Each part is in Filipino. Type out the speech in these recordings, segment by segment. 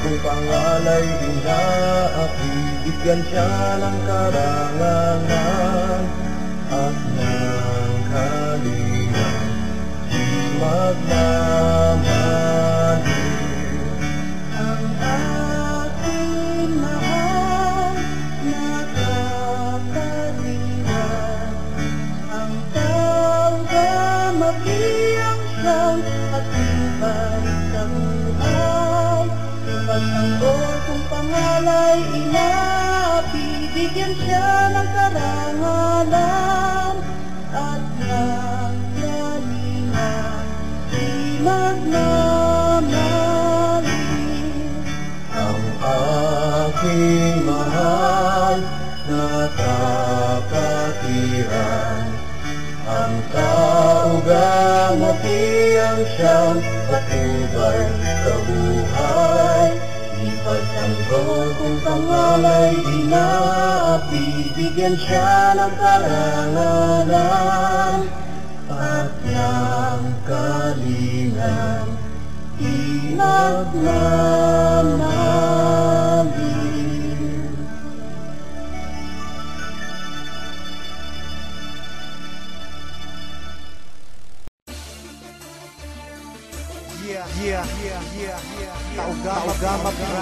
kung pangalay inaakit, bigyan siya ng karangalan at ng kalingan, di magmamahal. Ang aking mahal na kapatiran, ang taong kamapiyang siyang patibay sa buhay. Ipagtanggol kung pangalay inaapit, bigyan siya ng karangalan at ng kalingan, di magmamaling. Ang aking mahal na kapatiran, ang kaugangatiang siyang patibay sa buhay. Ipagtanggol kung pangalay inaapit, bigyan siya ng karangalan at ng kalingan, di magmamahal. Yeah. Taugama brother.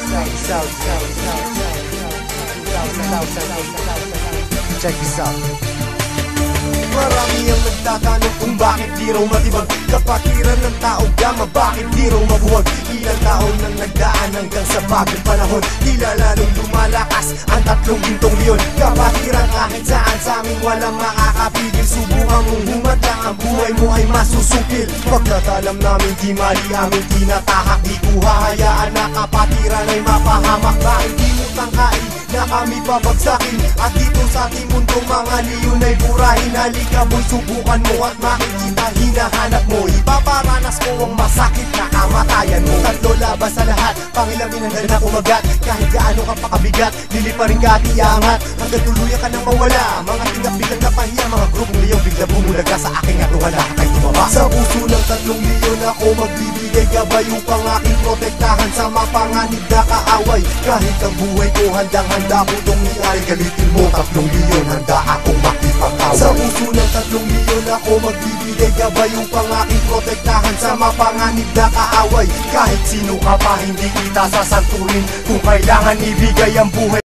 9688. Check this out. Marami ang nagtatanong kung bakit di raw matibag kapatiran ng Taugama, bakit di raw mabuwag. Ilang taon nang nagdaan hanggang sa bagong panahon, tila lalong lumalakas ang tatlong gintong leon. Kapatiran kahit saan sa amin walang makakapigil. Subukan mong humadlang, ang buhay mo ay masusupil. Pagkatalam namin di mali aming tinatahak, di ko hahayaan na kapatiran ay mapahamak. Bakit di mo tangkain na kami babagsakin, at dito sa ating mundo mga leon ay burahin. Halika boy, subukan mo at makikita hinahanap mo. Ipaparanas mo ang masakit na kamatayan mo. Tatlo laban sa lahat, pangilamin hanggang na kumagat. Kahit gaano ka pakabigat, liliparin ka at iangat hanggang tuluyan ka nang mawala. Mga tingap biglang napahiya, mga grupong liyong bigla bumulaga sa aking atuhan, lahat ay tumaba. Sa puso ng tatlong leon ako magbibigay gabay upang aking protektahan sa mapanganib na kaaway. Kahit ang buhay ko handang-handa ko itong iari, galitin mo tatlong leon, handa akong makipag-away. Sa puso ng tatlong leon ako magbibigay gabay upang aking protektahan sa mapanganib na kaaway. Kahit sino ka pa hindi kita sasanturin, kung kailangan ibigay ang buhay.